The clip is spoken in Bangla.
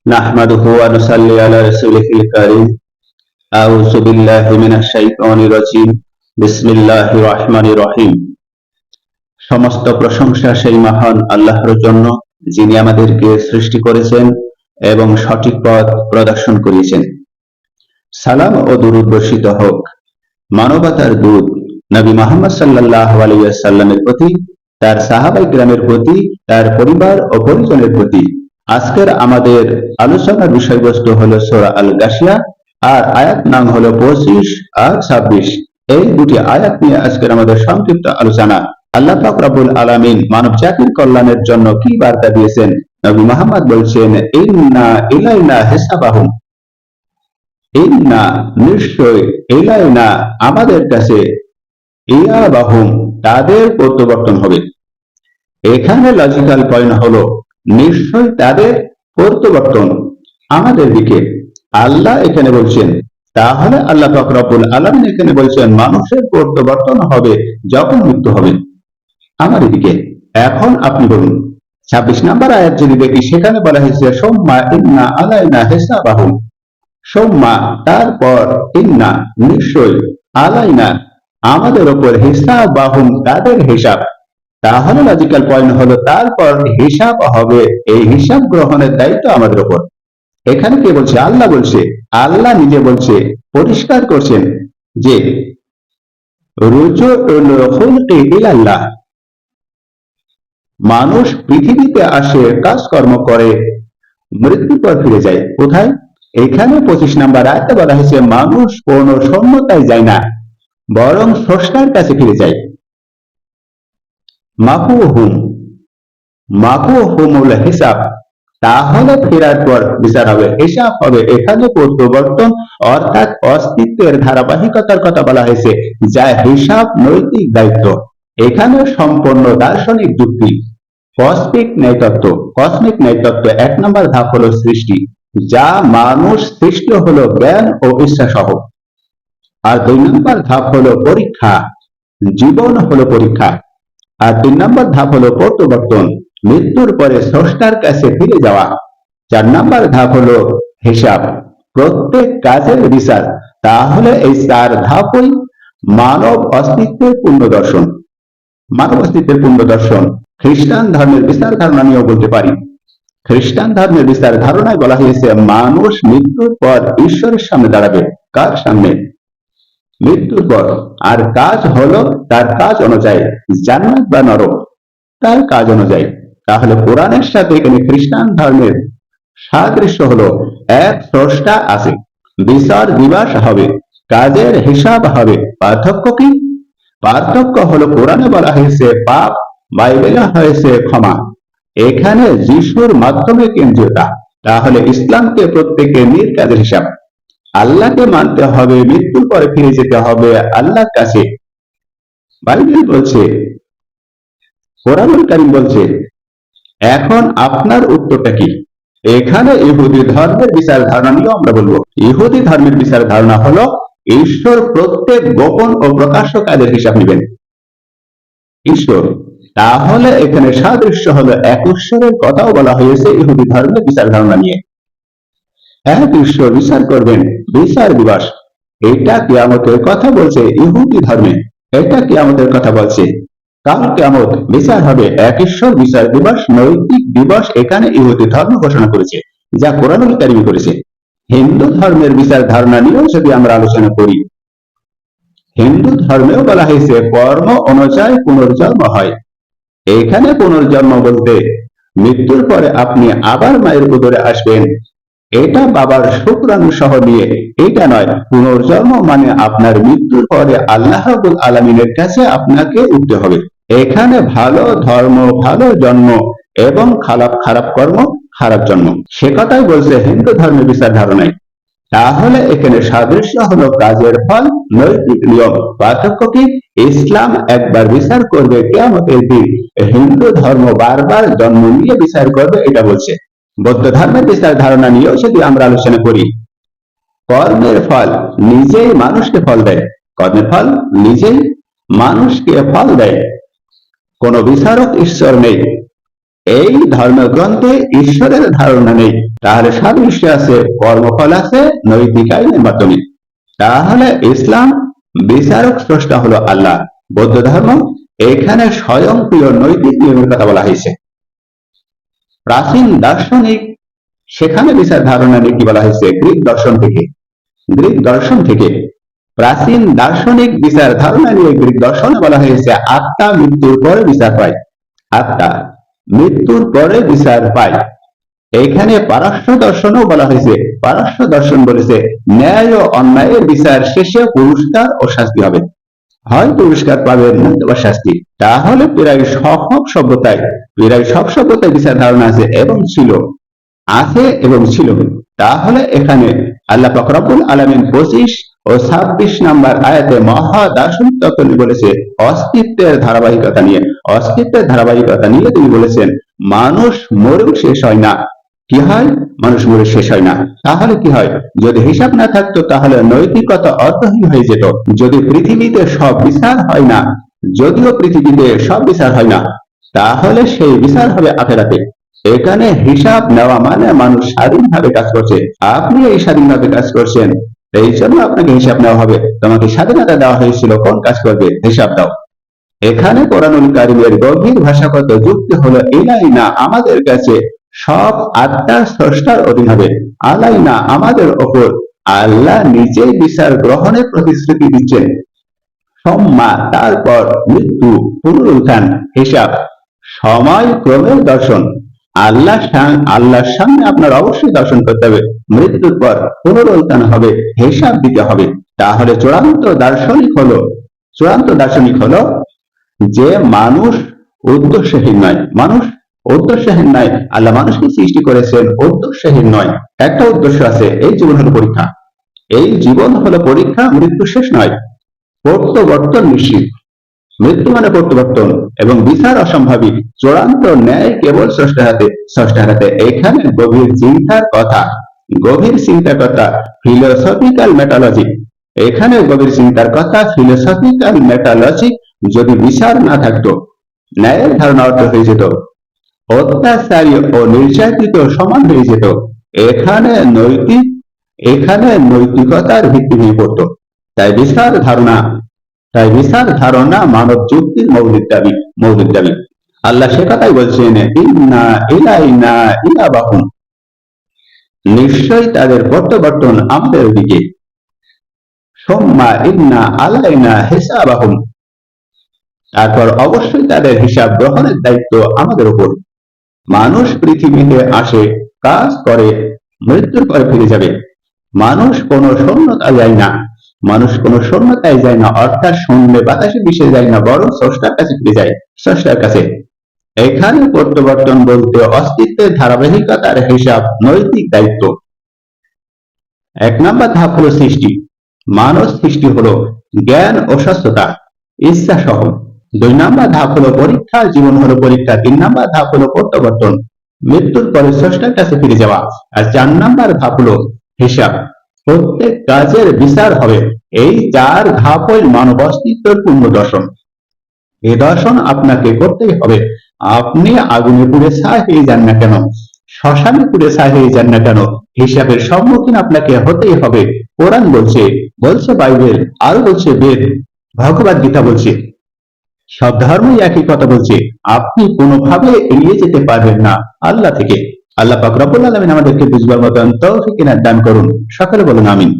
নাহমাদুহু ওয়া নুসাল্লি আলা রাসূলিহিল কারীম। আউযু বিল্লাহি মিনাশ শাইতানির রাজীম। বিসমিল্লাহির রহমানির রহিম। সমস্ত প্রশংসা সেই মহান আল্লাহর জন্য, যিনি আমাদেরকে সৃষ্টি করেছেন এবং সঠিক পথ প্রদর্শন করিয়েছেন। সালাম ও দুরূদ বর্ষিত হোক মানবতার দূত নবী মুহাম্মদ সাল্লাল্লাহু আলাইহি ওয়াসাল্লামের প্রতি, তার সাহাবায়ে কিরামের প্রতি, তার পরিবার ও পরিজনের প্রতি। আজকের আমাদের আলোচনার বিষয়বস্তু হলো সূরা আল গাশিয়া, আর আয়াত নাম হলো 25 আর 26। এই দুটি আয়াত নিয়ে আজকের আমাদের সংক্ষিপ্ত আলোচনা। আল্লাহ পাক রব্বুল আলামিন মানব জাতির কল্যাণের জন্য কি বার্তা দিয়েছেন? নবী মুহাম্মদ বলছেন, ইন্না ইলাইনা হিসাবাহুম, ইন্না নিশ্চয়, ইলাইনা আমাদের কাছে, ইয়াবাহুম তাদের প্রত্যাবর্তন হবে। এখানে লজিক্যাল পয়েন্ট হলো নিশ্চয় তাদের প্রত্যাবর্তন আমাদের দিকে আল্লাহ এখানে বলছেন। তাহলে আল্লাহ পাক রব্বুল আলামিন এখানে বলছেন মানুষের প্রত্যাবর্তন হবে যখন মৃত্যু হবে আমার দিকে। এখন আপনি বলুন 26 নম্বর আয়াত যদি দেখি, সেখানে বলা হয়েছে সুম্মা ইন্না আলাইনা হিসাবাহুম, সুম্মা তারপর, ইন্না নিশ্চয়, আলাইনা আমাদের উপর, হিসাবাহুম তাদের হিসাব। তাহলে লজিক্যাল পয়েন্ট হলো তারপর হিসাব হবে, এই হিসাব গ্রহণের দায়িত্ব আমাদের উপর। এখানে কে বলছে? আল্লাহ বলছে। আল্লাহ নিজে বলছে, পরিষ্কার করছেন যে রুজুউল খুলকি ইলাল্লাহ, মানুষ পৃথিবীতে আসে, কাজকর্ম করে, মৃত্যুর পর ফিরে যায় কোথায়? এখানে 25 নম্বর আয়াতে বলা হয়েছে মানুষ কোন শূন্যতায় যায় না, বরং স্রষ্টার কাছে ফিরে যায়। মাকুহুম, মাকুহুমুল হিসাব, তাহলে ফেরার পর বিচার হবে, হিসাব হবে। এখানে প্রত্যাবর্তন অর্থাৎ অস্তিত্বের ধারাবাহিকতার কথা বলা হয়েছে, যা হিসাব নৈতিক দায়িত্ব। এখানে সম্পূর্ণ দার্শনিক যুক্তি। কসমিক ন্যায়তত্ত্ব, কসমিক ন্যায়তত্ত্ব 1 নম্বর ধাপ হলো সৃষ্টি, যা মানুষ সৃষ্টি হলো জ্ঞান ও ইচ্ছা সহ। আর 2 নম্বর ধাপ হলো পরীক্ষা, জীবন হলো পরীক্ষা। আর 3 নম্বর ধাপ হলো প্রত্যাবর্তন, মৃত্যুর পরে স্রষ্টার কাছে ফিরে যাওয়া। 4 নম্বর ধাপ হলো হিসাব, প্রত্যেক কাজের বিচার। তাহলে এই 4 ধাপই মানব অস্তিত্বের পূর্ণ দর্শন। মানব অস্তিত্বের পূর্ণ দর্শন খ্রিস্টান ধর্মের বিচার ধারণা নিয়েও বলতে পারি। খ্রিস্টান ধর্মের বিচার ধারণায় বলা হয়েছে মানুষ মৃত্যুর পর ঈশ্বরের সামনে দাঁড়াবে। কার সামনে? মৃত্যুর পর। আর কাজ হলো তার কাজ অনুযায়ী, জান্নাত বা নরক তার কাজ অনুযায়ী। তাহলে কোরআনের সাথে এখানে খ্রিস্টান ধর্মের সাদৃশ্য হলো এক স্রষ্টা আছে, বিচার দিবস হবে, কাজের হিসাব হবে। পার্থক্য কি? পার্থক্য হলো কোরআনে বলা হয়েছে পাপ, বাইবেলে হয়েছে ক্ষমা। এখানে যিশুর মাধ্যমে কেন্দ্রীয়তা। তাহলে ইসলামকে প্রত্যেকে নিজ কাজের হিসাব। আল্লাহকে মানতে হবে, মৃত্যুর পরে ফিরে যেতে হবে আল্লাহর কাছে। বাইবেল বলছে, কোরআনুল কারীম বলছে। এখন আপনার উত্তরটা কি? এখানে ইহুদি ধর্মের বিচার ধারণা নিয়ে আমরা বলবো। ইহুদি ধর্মের বিচার ধারণা হলো ঈশ্বর প্রত্যেক গোপন ও প্রকাশ্য কাজের হিসাব নেবেন ঈশ্বর। তাহলে এখানে সাদৃশ্য হলো এক ঈশ্বরের কথাও বলা হয়েছে ইহুদি ধর্মের বিচার ধারণা নিয়ে। এক ঈশ্বর বিচার করবেন, বিচার দিবস। এটা কিয়ামতের কথা বলছে ইহুদি ধর্মে, এটা কিয়ামতের কথা বলছে। কাল কিয়ামত, বিচার হবে, এক ঈশ্বর, বিচার দিবস, নৈতিক দিবস এখানে ইহুদি ধর্ম ঘোষণা করেছে, যা কোরআনুল কারীম করেছে। হিন্দু ধর্মের বিচার ধারণা নিয়েও যদি আমরা আলোচনা করি, হিন্দু ধর্মেও বলা হয়েছে কর্ম অনুযায়ী পুনর্জন্ম হয়। এখানে পুনর্জন্ম বলতে মৃত্যুর পরে আপনি আবার মায়ের উদরে আসবেন, এটা বাবার শুক্রাণু সহ নিয়ে, এটা নয়। পুনর্জন্ম মানে আপনার মৃত্যুর পরে আল্লাহ রাব্বুল আলামিনের কাছে আপনাকে উঠতে হবে। এখানে ভালো ধর্ম ভালো জন্ম এবং খারাপ কর্ম খারাপ জন্ম, সে কথাই বলছে হিন্দু ধর্মের বিচার ধারণায়। তাহলে এখানে সাদৃশ্য হলো কাজের ফল, নৈতিক নিয়ম। পার্থক্য কি? ইসলাম একবার বিচার করবে কিয়ামতের দিন, হিন্দু ধর্ম বারবার জন্ম নিয়ে বিচার করবে, এটা বলছে। বৌদ্ধ ধর্মের বিচার ধারণা নিয়েও যদি আমরা আলোচনা করি, কর্মের ফল নিজেই মানুষকে ফল দেয়, কর্মের ফল নিজেই মানুষকে ফল দেয়। কোন বিচারক ঈশ্বর নেই, এই ধর্মগ্রন্থে ঈশ্বরের ধারণা নেই, তাহলে সাদৃশ্য আছে, কর্মফল আছে নৈতিক আইনের মাধ্যমে। তাহলে ইসলাম বিচারক স্রষ্টা হলো আল্লাহ। বৌদ্ধ ধর্ম, এখানে স্বয়ংক্রিয় নৈতিক নিয়মের কথা বলা হয়েছে। প্রাচীন দার্শনিক, সেখানে বিচার ধারণা নিয়ে কি বলা হয়েছে? গ্রিক দর্শন থেকে প্রাচীন দার্শনিক বিচার ধারণা নিয়ে গ্রিক দর্শনে বলা হয়েছে আত্মা মৃত্যুর পরে বিচার পায়। আত্মা মৃত্যুর পরে বিচার পায়। এখানে পারস্য দর্শনও বলা হয়েছে। পারস্য দর্শন বলেছে ন্যায় ও অন্যায়ের বিচার শেষে পুরস্কার ও শাস্তি হবে, হয় পুরস্কার পাবেন নতুবা শাস্তি। তাহলে প্রায় সব সভ্যতায় বিচার ধারণা আছে এবং ছিল। তাহলে এখানে আল্লাহ পাক রব্বুল আলামিন 25 ও 26 নম্বর আয়াতে মহা দার্শনিক তত্ত্ব বলেছে অস্তিত্বের ধারাবাহিকতা নিয়ে তিনি বলেছেন মানুষ মরেও শেষ হয় না। কি হয়? মানুষ মরে শেষ হয় না। তাহলে কি হয়? যদি হিসাব না থাকতো তাহলে নৈতিকতা অর্থহীন হয়ে যেত। যদিও পৃথিবীতে সব বিচার হয় না, তাহলে সেই বিচার হবে আখেরাতে। এখানে হিসাব নেওয়া মানে মানুষ স্বাধীনভাবে কাজ করছে। আপনি এই স্বাধীনভাবে কাজ করছেন, এই জন্য আপনাকে হিসাব নেওয়া হবে। তোমাকে স্বাধীনতা দেওয়া হয়েছিল, কোন কাজ করবে হিসাব দাও। এখানে কোরআনুল কারীমের গভীর ভাষাগত যুক্তি হলো ইলাইনা, আমাদের কাছে সব আত্মার স্রষ্টার অধীন হবে। আলাইনা, আমাদের ওপর আল্লাহ নিজেই বিচার গ্রহণের প্রতিশ্রুতি দিচ্ছেন। সম্মা, তারপর মৃত্যু, পুনরুত্থান, হিসাব, সময় ক্রমের দর্শন। আল্লাহর সামনে আপনার অবশ্যই দর্শন করতে হবে। মৃত্যুর পর পুনরুত্থান হবে, হিসাব দিতে হবে। তাহলে চূড়ান্ত দার্শনিক হলো যে মানুষ উদ্দেশ্যহীন নয়। আল্লাহ মানুষকে সৃষ্টি করেছেন উদ্দেশ্যহীন নয়। একটা উদ্দেশ্য আছে, এই জীবন হলো পরীক্ষা। মৃত্যু শেষ নয়, প্রত্যাবর্তন নিশ্চিত। মৃত্যু মানে প্রত্যাবর্তন এবং বিচার অসম্ভাবী। চূড়ান্ত ন্যায় কেবল স্রষ্টার হাতে। এখানে গভীর চিন্তার কথা ফিলোসফিক্যাল মেটালজি। যদি বিচার না থাকতো, ন্যায়ের ধারণা অর্থ হয়ে যেত, অত্যাচারী ও নির্যাতিত সমান হয়ে যেত। এখানে নৈতিকতার ভিত্তি ভেঙে পড়তো। তাই বিচার ধারণা মানব যুক্তির মৌলিক দাবি। আল্লাহ সে কথাই বলছেন, ইন্না ইলাইনা ইয়াবাহুম, নিশ্চয়ই তাদের প্রত্যাবর্তন আমাদের দিকে। সুম্মা ইন্না আলাইনা হিসাবাহুম, তারপর অবশ্যই তাদের হিসাব গ্রহণের দায়িত্ব আমাদের উপর। মানুষ পৃথিবীতে আসে, কাজ করে, মৃত্যুর পরে ফিরে যাবে। মানুষ কোনো শূন্যতায় যায় না, অর্থাৎ শূন্যে বাতাসে মিশে যায় না, বরং স্রষ্টার কাছে ফিরে যায়, স্রষ্টার কাছে। এখানে প্রত্যাবর্তন বলতে অস্তিত্বের ধারাবাহিকতার হিসাব, নৈতিক দায়িত্ব। 1 নম্বর ধাপ হলো সৃষ্টি। মানব সৃষ্টি হলো জ্ঞান ও সুস্থতা, ইচ্ছা সহ। 2 নম্বর ধাপ হলো পরীক্ষা, জীবন হলো পরীক্ষা। 3 নম্বর ধাপ হলো প্রত্যাবর্তন, মৃত্যুর পরে স্রষ্টার কাছে ফিরে যাওয়া। আর 4 নম্বর ধাপ হলো হিসাব, প্রত্যেক কাজের বিচার হবে। এই 4 ধাপই মানব অস্তিত্বের পূর্ণ দর্শন। এই দর্শন আপনাকে করতেই হবে। আপনি আগুনে পুড়ে ছাই হয়ে যান না কেন, শ্মশানে পুড়ে ছাই হয়ে যান না কেন, হিসাবের সম্মুখীন আপনাকে হতেই হবে। কোরআন বলছে, বাইবেল, আর বলছে বেদ, ভগবদ গীতা বলছে, সব ধর্মই একই কথা বলছে। আপনি কোনোভাবে এড়িয়ে যেতে পারবেন না আল্লাহ থেকে। আল্লাহ পাক রব্বুল আলামিন আমাদেরকে বুঝবার মতন তৌফিক দান করুন। সকলে বলুন আমিন।